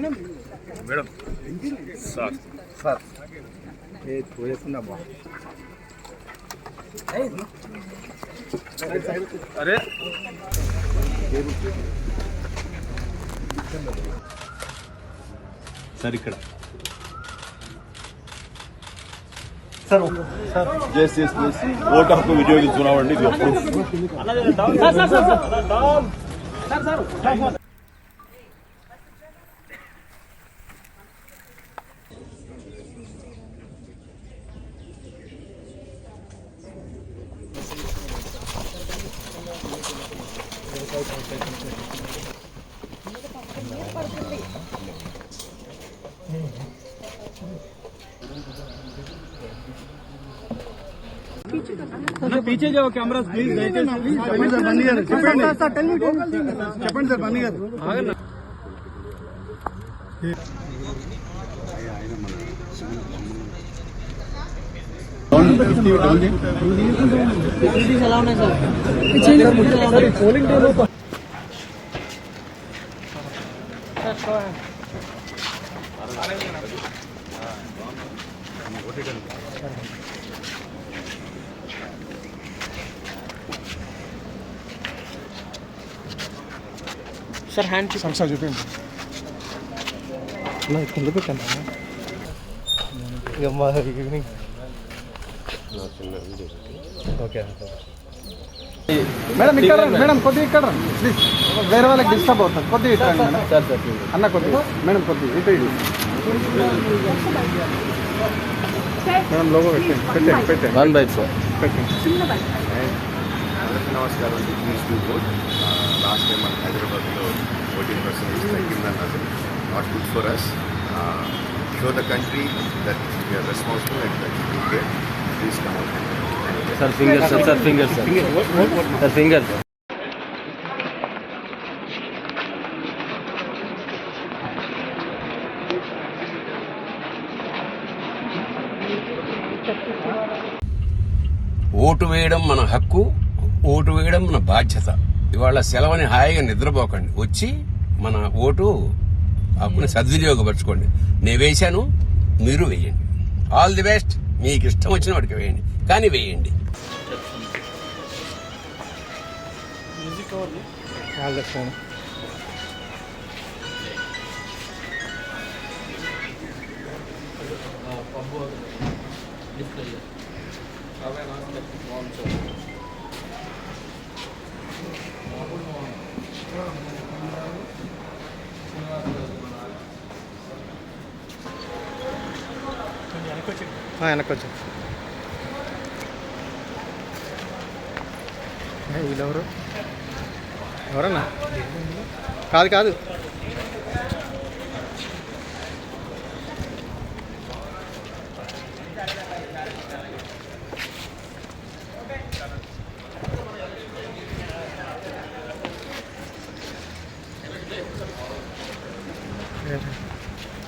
Madam sir sir ఏ పోయేస్తున్నా బా అరే sir ఇక్కడ sir sir just please vote హక్కు వినియోగించుకున్నామండి पीछे जाओ कैमरा प्लीज చెప్పండి సార్ బండి గారు చెప్పండి సార్ బండి గారు ఎలా ఉన్నాయి సార్ పోలింగ్ డే లో సార్ హ్యాండ్ సార్ చూపించండి కింద పెట్టాను ఈవినింగ్ ఓకే మేడం ఇక్కడ మేడం కొద్దిగా ఇక్కడ ప్లీజ్ వేరే వాళ్ళకి డిస్టర్బ్ అవుతుంది కొద్దిగా ఇక్కడ మేడం అన్న కొద్దిగా మేడం కొద్దిగా ఇటు మేడం లోగో పెట్టండి వన్ బై సార్ పెట్టండి నమస్కారం అండి. Please do vote. Last time మన హైదరాబాద్లో 14% తగ్గిందన్నారు. Not good for us. Show the country that we are responsible and that you get. Please come out. Sir finger sir finger sir finger vote వేయడం మన హక్కు, vote వేయడం మన బాధ్యత. ఇవాళ సెలవుని హాయిగా నిద్రపోకండి, వచ్చి మన ఓటు హక్కుని సద్వినియోగపరచుకోండి. నేను వేశాను, మీరు వేయండి. All the best. మీకు ఇష్టం వచ్చిన వాడికి వేయండి, కానీ వేయండి. వెనకొచ్చు వీళ్ళెవరు ఎవరన్నా కాదు కాదు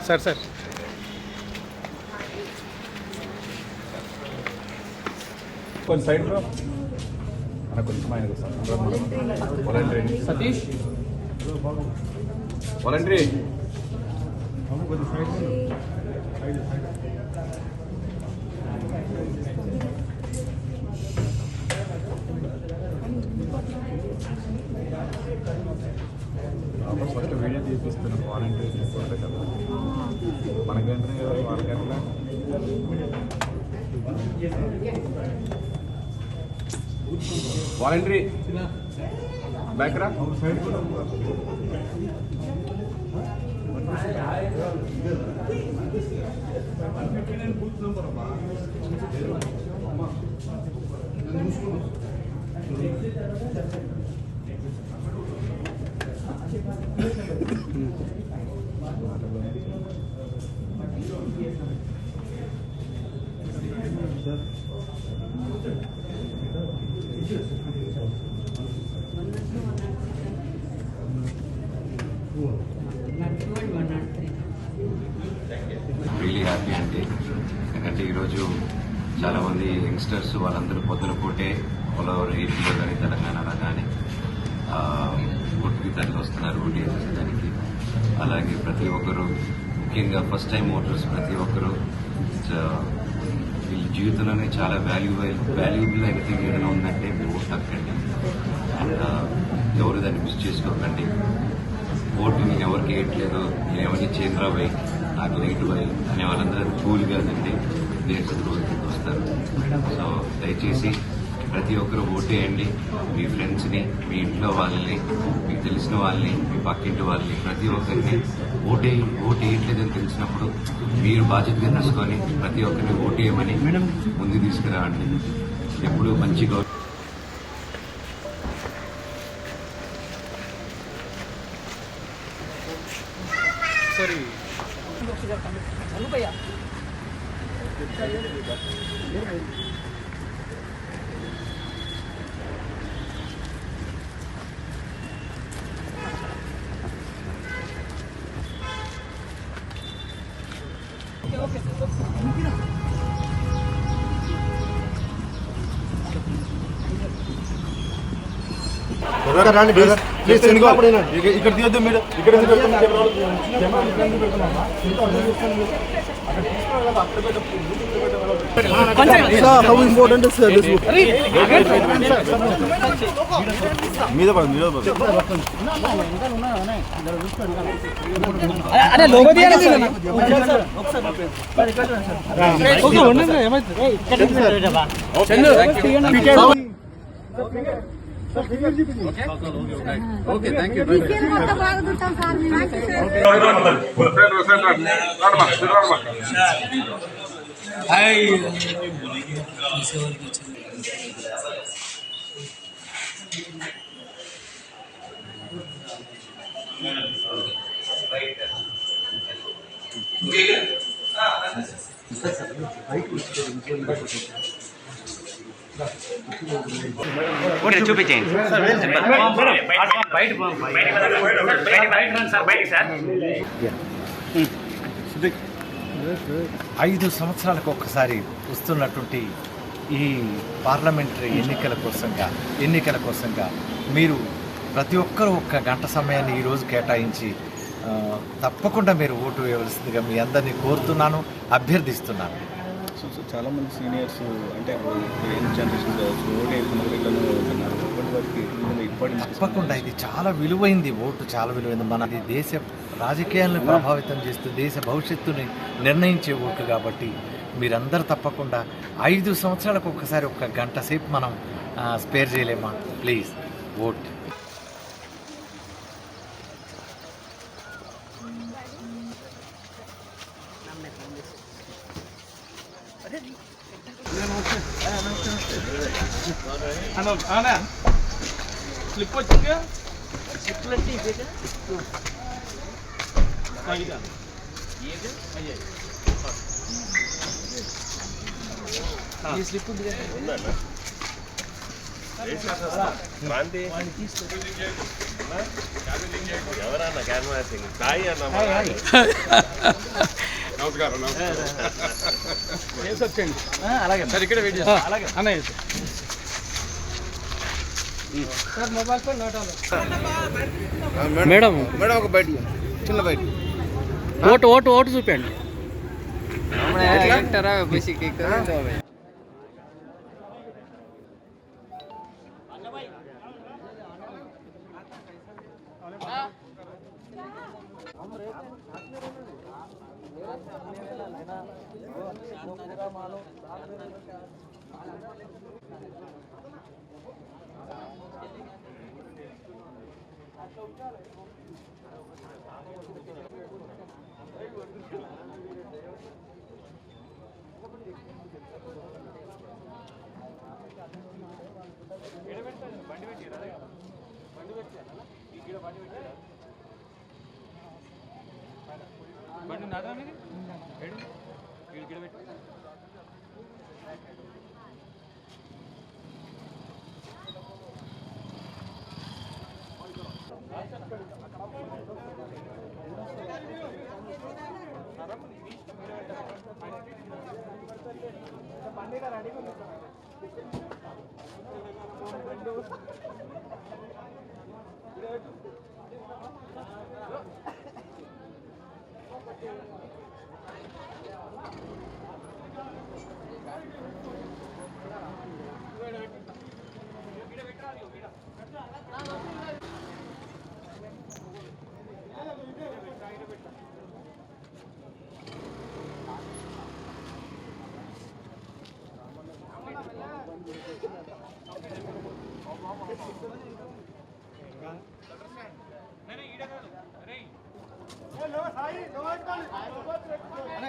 సార్ సార్ కొంచెం సైడ్ అన్న కొంచెం ఆయన voluntary Satish voluntary first video తీపిస్తున్నాం. వాలంటరీ తీసుకోవాలి కదా మనకంటే వాళ్ళకంటే వాలంటరీ బ్యాక్ రా సైడ్ కూడా బూత్ నంబర్ రియలీ హ్యాపీ అండి. ఎందుకంటే ఈరోజు చాలామంది యంగ్స్టర్స్ వాళ్ళందరూ పొద్దున పూటే ఆల్ ఓవర్ ఏపీలో కానీ తెలంగాణలో కానీ గుర్తుకి తరలి వస్తున్నారు ఓటు వేసేదానికి. అలాగే ప్రతి ఒక్కరు, ముఖ్యంగా ఫస్ట్ టైం ఓటర్స్ ప్రతి ఒక్కరు వీళ్ళ జీవితంలోనే చాలా వాల్యుబుల్ ఎనీథింగ్ ఏదైనా ఉందంటే మీ ఓటు హక్కండి. అండ్ ఎవరు దాన్ని మిస్ చేసుకోకండి. ఓటు నేను ఎవరికి వేయట్లేదు, నేను ఎవరిని చేంద్రా వై నాకు లైట్ వై అనే వాళ్ళందరూ కూల్ కాదండి, దేశ రోజుకి వస్తారు. సో దయచేసి ప్రతి ఒక్కరు ఓటేయండి. మీ ఫ్రెండ్స్ని, మీ ఇంట్లో వాళ్ళని, మీకు తెలిసిన వాళ్ళని, మీ పక్కింటి వాళ్ళని, ప్రతి ఒక్కరిని ఓటేయట్లేదని తెలిసినప్పుడు మీరు బాధ్యతగా తీసుకొని ప్రతి ఒక్కరిని ఓటేయమని ముందు తీసుకురావండి. ఎప్పుడు మంచిగా ఇక్కడ తీయొద్దు మీరు, ఇక్కడ how important is this book మీద అరే లోగో తీయాలి ఓకే, థ్యాంక్ యూ. చూపించేయండి. 5 సంవత్సరాలకు ఒక్కసారి వస్తున్నటువంటి ఈ పార్లమెంటరీ ఎన్నికల కోసంగా మీరు ప్రతి ఒక్కరూ 1 గంట సమయాన్ని ఈరోజు కేటాయించి తప్పకుండా మీరు ఓటు వేయవలసిందిగా మీ అందరినీ కోరుతున్నాను, అభ్యర్థిస్తున్నాను. చాలా మంది సీనియర్స్ అంటే జనరేషన్ తప్పకుండా ఇది చాలా విలువైంది. ఓటు చాలా విలువైంది. మన దేశ రాజకీయాలను ప్రభావితం చేస్తూ దేశ భవిష్యత్తుని నిర్ణయించే ఓటు కాబట్టి మీరందరూ తప్పకుండా 5 సంవత్సరాలకు ఒక్కసారి 1 గంట సేపు మనం స్పేర్ చేయలేమా? Please vote. స్లిప్ వచ్చింది ఈ స్లిప్ ఉంది ఎవరన్నా క్యాన్వాసింగ్ సాయి అన్న నమస్కారం. అలాగే సార్, ఇక్కడ వెయిట్ చేస్తాం. అలాగే అన్నయ్య సార్ మొబైల్ ఫోన్ మేడం ఒక బయట చిన్న బయట ఓటు చూపండి. బండి నాదా అనేది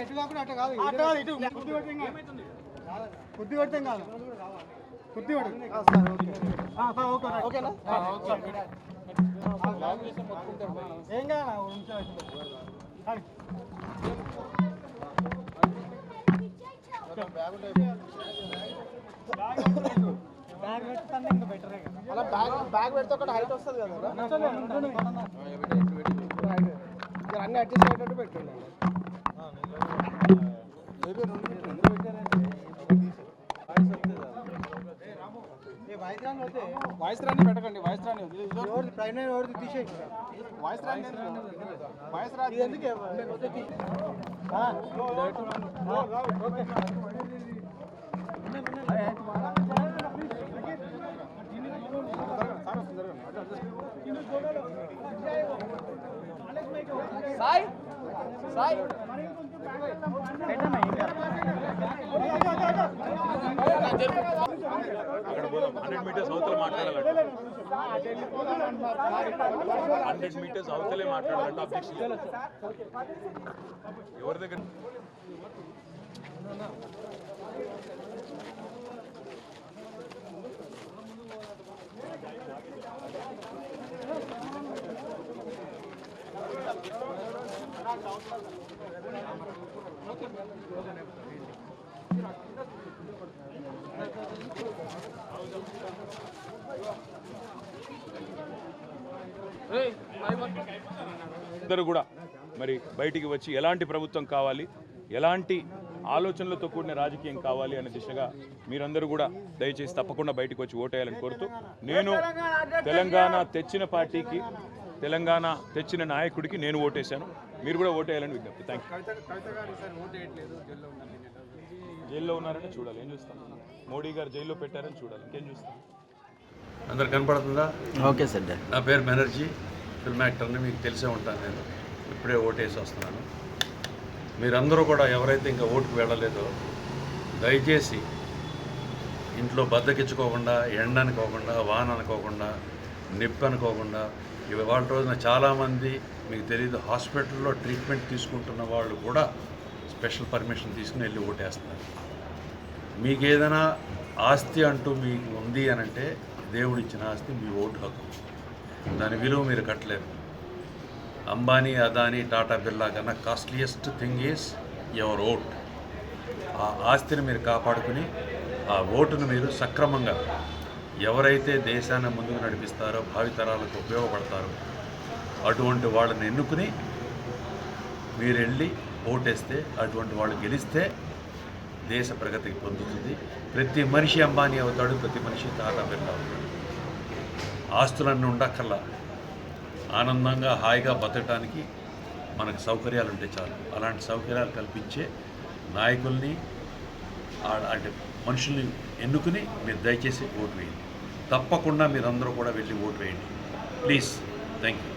ఇటు కాకుండా అట్ట కాదు, ఇటు కుర్తి పెట్టాం కాదు, కుర్తి పెట్టండి. ఓకేనా? ఏం కాదు, బ్యాగ్ పెట్టుకుంటే ఇంకా బెటరే కదా. అలా బ్యాగ్ పెడితే ఒకటి హైట్ వస్తుంది కదా, అన్ని అడ్జస్ట్ అయ్యేటట్టు పెట్టండి. వాయిస్ రాని పెట్టకండి, వాయిస్ రాని ప్రైమరీ ఎవరిది తీసేయి, వాయిస్ రాని వాయిస్ రాని ఎందుకు సాయి సాయి 100 మీటర్స్ అవతల మాట్లాడాలంట, 100 మీటర్స్ అవతలే మాట్లాడాలంట. అబ్జెక్షన్ ఎవరి దగ్గర అందరూ కూడా మరి బయటికి వచ్చి ఎలాంటి ప్రభుత్వం కావాలి, ఎలాంటి ఆలోచనలతో కూడిన రాజకీయం కావాలి అనే దిశగా మీరందరూ కూడా దయచేసి తప్పకుండా బయటికి వచ్చి ఓటేయాలని కోరుతూ, నేను తెలంగాణ తెచ్చిన పార్టీకి, తెలంగాణ తెచ్చిన నాయకుడికి నేను ఓటేశాను, మీరు కూడా ఓటేయాలని విజ్ఞప్తి. Thank you. జైల్లో ఉన్నారని చూడాలి, ఏం చూస్తాం? మోడీ గారు జైల్లో పెట్టారని చూడాలి, ఇంకేం చూస్తాం? అందరు కనపడుతుందా? Okay sir. నా పేరు బెనర్జీ, ఫిల్మ్ యాక్టర్ని, మీకు తెలిసే ఉంటాను. నేను ఇప్పుడే ఓటేసి వస్తున్నాను. మీరందరూ కూడా ఎవరైతే ఇంకా ఓటుకు వెళ్ళలేదో దయచేసి ఇంట్లో బద్దకిచ్చుకోకుండా, ఎండ అనుకోకుండా, వాన అనుకోకుండా, నిప్పు అనుకోకుండా, ఇవాళ రోజున చాలామంది మీకు తెలియదు హాస్పిటల్లో ట్రీట్మెంట్ తీసుకుంటున్న వాళ్ళు కూడా స్పెషల్ పర్మిషన్ తీసుకుని వెళ్ళి ఓటేస్తున్నారు. మీకు ఏదైనా ఆస్తి అంటూ మీకు ఉంది అనంటే దేవుడిచ్చిన ఆస్తి మీ ఓటు హక్కు, దాని విలువ మీరు కట్టలేరు. అంబానీ, అదానీ, టాటా, బిర్లా కన్నా costliest thing is your vote. ఆ ఆస్తిని మీరు కాపాడుకుని ఆ ఓటును మీరు సక్రమంగా ఎవరైతే దేశాన్ని ముందుకు నడిపిస్తారో, భావితరాలకు ఉపయోగపడతారో అటువంటి వాళ్ళని ఎన్నుకుని మీరు వెళ్ళి ఓటేస్తే, అటువంటి వాళ్ళు గెలిస్తే దేశ ప్రగతికి పొందుతుంది. ప్రతి మనిషి అంబానీ అవుతాడు, ప్రతి మనిషి టాటా, బిర్లా అవుతాడు. ఆస్తులన్నీ ఉండక్కర్లా, ఆనందంగా హాయిగా బతకడానికి మనకు సౌకర్యాలు ఉంటే చాలు. అలాంటి సౌకర్యాలు కల్పించే నాయకుల్ని, అంటే మనుషుల్ని ఎన్నుకుని మీరు దయచేసి ఓటు వేయండి. తప్పకుండా మీరందరూ కూడా వెళ్ళి ఓటు వేయండి ప్లీజ్. Thank you.